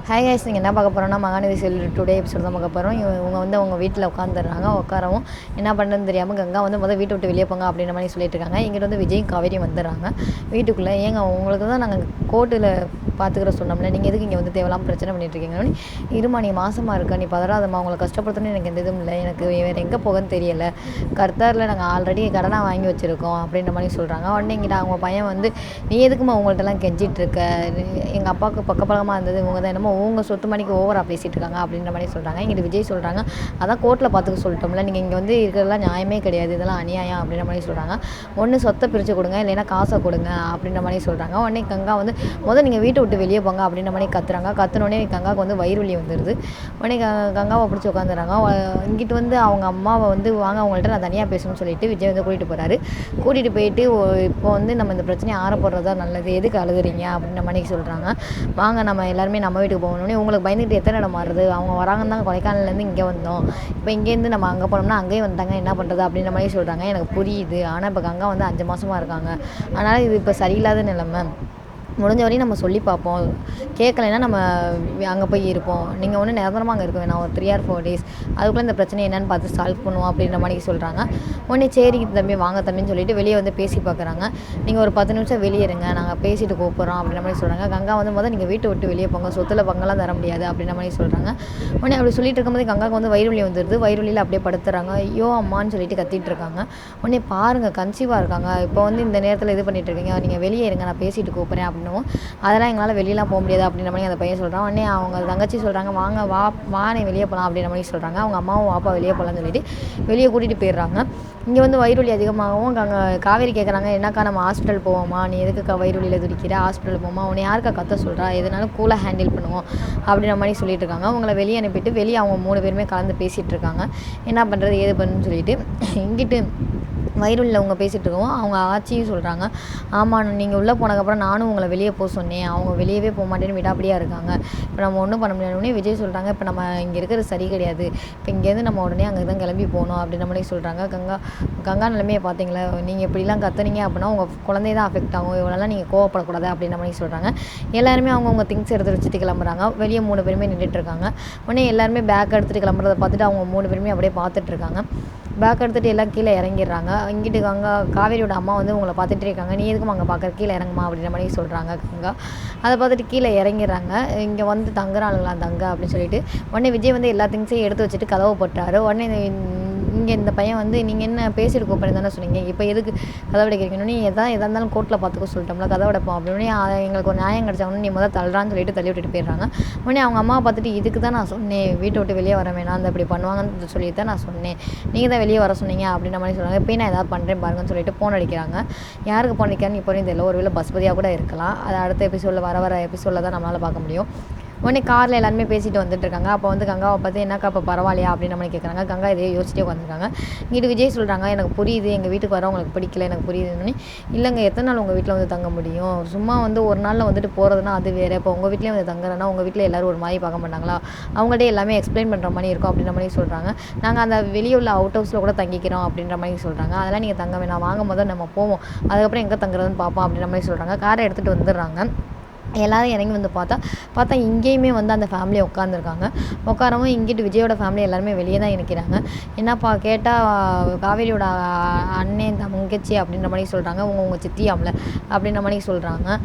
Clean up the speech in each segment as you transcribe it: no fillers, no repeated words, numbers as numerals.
Hi guys, நீங்கள் என்ன பார்க்க போகிறோன்னா மகாநதி சீரியல் டுடே எபிசோட் தான் பார்க்க போகிறோம். இவங்க வந்து அவங்க வீட்டில் உட்காந்துடுறாங்க. உட்காரவும் என்ன பண்ணுறதுன்னு தெரியாமல் கங்கா வந்து வீட்டை விட்டு வெளியே போங்க அப்படின்ற மாதிரி சொல்லிட்டு இருக்காங்க. இங்கிட்ட வந்து விஜயும் காவேரியும் வந்துடுறாங்க வீட்டுக்குள்ளே. ஏங்க உங்களுக்கு தான் நாங்கள் கோர்ட்டில் பார்த்துக்கிற சொன்னோம்ல, நீங்கள் எதுக்கு இங்கே வந்து தேவையில்லாமல் பிரச்சனை பண்ணிட்டுருக்கீங்கன்னு. இருமா, நீ மாசமாக இருக்க, நீ பதறாதம்மா, உங்களை கஷ்டப்படுத்தணும்னு எனக்கு எந்த இதுவும் இல்லை, எனக்கு வேறு எங்கே போகன்னு தெரியலை, கர்த்தாரில் நாங்கள் ஆல்ரெடி கடனாக வாங்கி வச்சுருக்கோம் அப்படின்ற மாதிரி சொல்கிறாங்க. உடனே இங்கிட்ட அவங்க பையன் வந்து, நீ எதுக்குமா உங்கள்கிட்டலாம் கெஞ்சிட்ருக்க, எங்கள் அப்பாவுக்கு பக்கபலமாக இருந்தது இவங்க தான், என்னமோ உங்கள் சொத்து மணிக்கு ஓவராக பேசிகிட்டு இருக்காங்க அப்படின்ற மாதிரி சொல்கிறாங்க. இங்கிட்ட விஜய் சொல்கிறாங்க, அதான் கோர்ட்டில் பார்த்துக்க சொல்லிட்டோம்ல, நீங்கள் இங்கே வந்து இருக்கிறதெல்லாம் நியாயமே கிடையாது, இதெல்லாம் அநியாயம் அப்படின்ற மாதிரி சொல்கிறாங்க. ஒன்று சொத்தை பிரித்து கொடுங்க, இல்லைன்னா காசை கொடுங்க அப்படின்ற மாதிரி சொல்கிறாங்க. உடனே கங்கா வந்து நீங்கள் வீட்டை விட்டு வெளியே போங்க அப்படின்ற மாதிரி கத்துறாங்க. கத்துனோடனே கங்காவுக்கு வந்து வயிறு வலி வந்துடுது. உடனே கங்காவை பிடிச்சி உட்காந்துறாங்க. இங்கிட்டு வந்து அவங்க அம்மாவை வந்து, வாங்க அவங்கள்ட்ட நான் தனியாக பேசணும்னு சொல்லிட்டு விஜய் வந்து கூட்டிகிட்டு போகிறாரு. கூட்டிகிட்டு போயிட்டு, இப்போ வந்து நம்ம இந்த பிரச்சனையை ஆறப்படுறதா நல்லது, எதுக்கு அழுகுறீங்க அப்படின்ற மாதிரி சொல்கிறாங்க. வாங்க நம்ம எல்லாருமே நம்ம வீட்டுக்கு போகணுன்னே, உங்களுக்கு பயந்துட்டு எத்தனை இடம் மாறுது, அவங்க வராங்கன்னு தான் கொடைக்கானல்லேருந்து இங்கே வந்தோம், இப்போ இங்கேருந்து நம்ம அங்கே போனோம்னா அங்கேயும் வந்தாங்க, என்ன பண்ணுறது அப்படின்ற மாதிரி சொல்கிறாங்க. எனக்கு புரியுது, ஆனால் இப்போ கங்கா வந்து 5 மாதமாக இருக்காங்க, அதனால் இது இப்போ சரியில்லாத நிலைமை, முடிஞ்ச வரையும் நம்ம சொல்லி பார்ப்போம், கேட்கலைன்னா நம்ம அங்கே போய் இருப்போம், நீங்கள் ஒன்றும் நிரந்தரமாக அங்கே இருக்க வேணாம், ஒரு 3 or 4 days, அதுக்குள்ளே இந்த பிரச்சனை என்னென்னு பார்த்து சால்வ் பண்ணுவோம் அப்படின்ற மாதிரி சொல்கிறாங்க. உடனே சரி தம்பி, வாங்க தம்பின்னு சொல்லிட்டு வெளியே வந்து பேசி பார்க்குறாங்க. நீங்கள் ஒரு 10 நிமிஷம் வெளியே இருங்க, நாங்கள் பேசிட்டு கூப்பிட்றோம் அப்படின்ற மாதிரி சொல்கிறாங்க. கங்கா வந்து நீங்கள் வீட்டை விட்டு வெளியே போங்க, சொத்தில் பங்கெல்லாம் தர முடியாது அப்படின்ற மாதிரி சொல்கிறாங்க. உடனே அப்படி சொல்லிட்டு இருக்கும்போது கங்காவுக்கு வந்து வயிறு வலி வந்துடுது. வயிறு வலியில் அப்படியே படுத்துறாங்க. ஐயோ அம்மான்னு சொல்லிட்டு கத்திட்டு இருக்காங்க. உடனே பாருங்கள், கன்சீவாக இருக்காங்க, இப்போ வந்து இந்த நேரத்தில் இது பண்ணிட்டு இருக்கீங்க, நீங்கள் வெளியே இருங்க, நான் பேசிட்டு கூப்பிட்றேன் அப்படின்னு. அதெல்லாம் எங்களால் வெளியெலாம் போக முடியாது அப்படின்ற மாதிரி அந்த பையன் சொல்கிறான். உடனே அவங்க தங்கச்சி சொல்கிறாங்க, வாங்க வா நீ வெளியே போகலாம் அப்படின்ற மாதிரி சொல்கிறாங்க. அவங்க அம்மாவும் வாப்பா வெளியே போகலான்னு சொல்லிட்டு வெளியே கூட்டிகிட்டு போயிடுறாங்க. இங்கே வந்து வயிறு வலி அதிகமாகவும் காவேரி கேட்குறாங்க, என்னக்கா நம்ம ஹாஸ்பிட்டல் போவோமா, நீ எதுக்குக்கா வயிறு வலியில் துடிக்கிற, ஹாஸ்பிட்டல் போவோமா, உன்னை யாருக்கா கத்த சொல்கிறா, எதனாலும் கூலாக ஹேண்டில் பண்ணுவோம் அப்படின்ற மாதிரி சொல்லிட்டு இருக்காங்க. அவங்கள வெளியே அனுப்பிட்டு வெளியே அவங்க 3 பேருமே கலந்து பேசிகிட்டு இருக்காங்க. என்ன பண்ணுறது ஏது பண்ணுன்னு சொல்லிட்டு. இங்கிட்டு வயிறுல அவங்க பேசிகிட்டு இருக்கவும் அவங்க ஆச்சியும் சொல்கிறாங்க, ஆமாம் நீங்கள் உள்ளே போனதுக்கப்புறம் நானும் உங்களை வெளியே போக சொன்னேன், அவங்க வெளியவே போக மாட்டேன்னு விடாப்படியாக இருக்காங்க, இப்போ நம்ம ஒன்றும் பண்ண முடியாதுன்னே விஜய் சொல்கிறாங்க. இப்போ நம்ம இங்கே இருக்கிறது சரி கிடையாது, இப்போ இங்கேருந்து நம்ம உடனே அங்கே தான் கிளம்பி போகணும் அப்படின்ற மாதிரி சொல்கிறாங்க. கங்கா நிலைமையை பார்த்தீங்களா, நீங்கள் இப்படிலாம் கத்துனீங்க அப்படின்னா உங்கள் குழந்தைய தான் அஃபெக்ட் ஆகும், இவ்வளோலாம் நீங்கள் கோவப்படக்கூடாது அப்படின்ற மாதிரி சொல்கிறாங்க. எல்லாருமே அவங்கவுங்க திங்ஸ் எடுத்து வச்சுட்டு கிளம்புறாங்க. வெளியே 3 பேருமே நின்றுட்டுருக்காங்க. உடனே எல்லாருமே பேக் எடுத்துகிட்டு கிளம்புறதை பார்த்துட்டு அவங்க 3 பேருமே அப்படியே பார்த்துட்ருக்காங்க. பேக் எடுத்துகிட்டு எல்லாம் கீழே இறங்கிடுறாங்க. இங்கிட்டு காவேரியோட அம்மா வந்து உங்களை பார்த்துட்டே இருக்காங்க, நீ எதுக்கும் அங்கே பார்க்குற, கீழே இறங்குமா அப்படின்ற மாதிரி சொல்கிறாங்க. கங்கா அதை பார்த்துட்டு கீழே இறங்கிடுறாங்க. இங்கே வந்து தங்குறாங்களா தங்க அப்படின்னு சொல்லிட்டு. உடனே விஜய் வந்து எல்லா திங்ஸையும் எடுத்து வச்சுட்டு கதவை போட்டாரு. உடனே இங்கே இந்த பையன் வந்து, நீங்கள் என்ன பேசிட்டு கூப்பிட்றேன் தானே சொன்னீங்க, இப்போ எதுக்கு கதவை அடைக்கிறீங்கன்னு, நீ எதாக இருந்தாலும் கோர்ட்டில் பார்த்துக்க சொல்லிட்டோம்ல, கதவை அடைப்போம் அப்படின்னு. எங்களுக்கு ஒரு நியாயம் கிடச்சாங்கன்னு நீ முதல் தள்ளுறான்னு சொல்லிட்டு தள்ளி விட்டுட்டு போயிடுறாங்க. உடனே அவங்க அம்மாவை பார்த்துட்டு, இதுக்கு தான் நான் சொன்னேன் வீட்டை விட்டு வெளியே வர வேணாம், அந்த இப்படி பண்ணுவாங்கன்னு சொல்லிட்டு தான் நான் சொன்னேன், நீங்கள் தான் வெளியே வர சொன்னீங்க அப்படின்ற மாதிரி சொல்கிறாங்க. இப்போ நான் எதாவது பண்ணுறேன் பாருங்கன்னு சொல்லிட்டு ஃபோன் அடிக்கிறாங்க. யாருக்கு ஃபோன் அடிக்கிறான்னு இப்போ தெரியல, ஒருவேளை பஸ்பதியாக கூட இருக்கலாம். அது அடுத்த எபிசோடில் வர எபிசோடில் தான் நம்மளால் பார்க்க முடியும். உடனே காரில் எல்லாருமே பேசிட்டு வந்துட்டுருக்காங்க. அப்போ வந்து கங்காவை பார்த்து, என்னக்கா இப்போ பரவாயில்லையா அப்படின்ற மாதிரி கேட்குறாங்க. கங்கா இதையே யோசிச்சிட்டே உட்காந்துருக்காங்க. இங்கிட்டு விஜய் சொல்கிறாங்க, எனக்கு புரியுது, எங்கள் வீட்டுக்கு வர உங்களுக்கு பிடிக்கல, எனக்கு புரியுதுன்னு. இல்லைங்க, எத்தனை நாள் உங்கள் வீட்டில் வந்து தங்க முடியும், சும்மா வந்து ஒரு நாளில் வந்துட்டு போகிறதுனா அது வேறு, இப்போ உங்கள் வீட்லேயே வந்து தங்குறேன்னா உங்கள் வீட்டில் எல்லோரும் ஒரு மாதிரி பார்க்க மாட்டாங்களா, அவங்கள்ட்ட எல்லாமே எக்ஸ்பிளைன் பண்ணுற மாதிரி இருக்கும் அப்படின்ற மாதிரி சொல்கிறாங்க. நாங்கள் அந்த வெளியே உள்ள அவுட் ஹவுஸில் கூட தங்கிக்கிறோம் அப்படின்ற மாதிரி சொல்கிறாங்க. அதெல்லாம் நீங்கள் தங்க வேணாம், வாங்க முதல் நம்ம போவோம், அதுக்கப்புறம் எங்கே தங்குறதுன்னு பார்ப்போம் அப்படின்ற மாதிரி சொல்கிறாங்க. காரை எடுத்துகிட்டு வந்துடுறாங்க. எல்லோரும் இறங்கி வந்து பார்த்தா இங்கேயுமே வந்து அந்த ஃபேமிலி உட்காந்துருக்காங்க. உட்காரவும் இங்கிட்டு விஜயோட ஃபேமிலி எல்லாருமே வெளியே தான் நிற்கிறாங்க. என்னப்பா கேட்டால் காவேரியோட அண்ணன் தங்கச்சி அப்படின்ற மாதிரி சொல்கிறாங்க, உங்கள் சித்தியாமல அப்படின்ற மாதிரி சொல்கிறாங்க.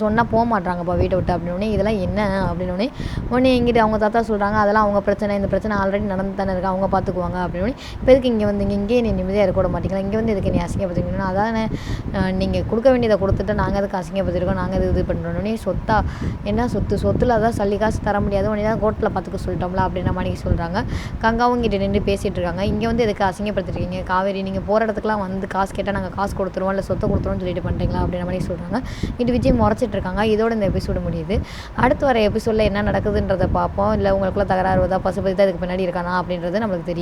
சொன்னால் போக மாட்டாங்கப்பா வீட்டை விட்டு அப்படின்னோடனே, இதெல்லாம் என்ன அப்படின்னோடனே, உடனே இங்கிட்டு அவங்க தாத்தா சொல்கிறாங்க, அதெல்லாம் அவங்க பிரச்சனை, இந்த பிரச்சனை ஆல்ரெடி நடந்து தானே இருக்குது, அவங்க பார்த்துக்குவாங்க அப்படின்னோடனே, இப்போ எதுக்கு இங்கே வந்து இங்கேயே நீ நிம்மதியாக இருக்க விட மாட்டீங்களா, இங்கே வந்து எதுக்கு நீ அசிங்கப்படுத்திக்கணும், அதானே நீங்கள் கொடுக்க வேண்டியதை கொடுத்துட்டு நாங்கள் எதுக்கு அசிங்கப்படுத்திருக்கோம், நாங்கள் இது பண்ணுறோன்னே, சொத்தா என்ன சொத்தில் அதான் சல்லி காசு தர முடியாது, உடனே தான் கோர்ட்டில் பார்த்துக்க சொல்லிட்டோம்ல அப்படின்ற மாதிரி சொல்கிறாங்க. கங்காவும் கிட்ட நின்று பேசிகிட்டு இருக்காங்க. இங்கே வந்து எதுக்கு அசிங்கப்படுத்திருக்கீங்க காவேரி, நீங்கள் போகிற இடத்துக்குலாம் வந்து காசு கேட்டால் நாங்கள் காசு கொடுத்துருவோம், இல்லை சொத்தை கொடுத்துருவோம்னு சொல்லிட்டு பண்ணுறீங்களா அப்படின்ற மாதிரி சொல்கிறாங்க. இது விஜய் முறைச்சிட்டு இருக்காங்க. இதோட இந்த எபிசோடு முடியுது. அடுத்து வர எபிசோடில் என்ன நடக்குதுன்றதை பார்ப்போம். இல்லை உங்களுக்குள்ள தகராறு வருதா, பசுபதி தான் இதுக்கு பின்னாடி இருக்கானா அப்படின்றது நம்மளுக்கு தெரியும்.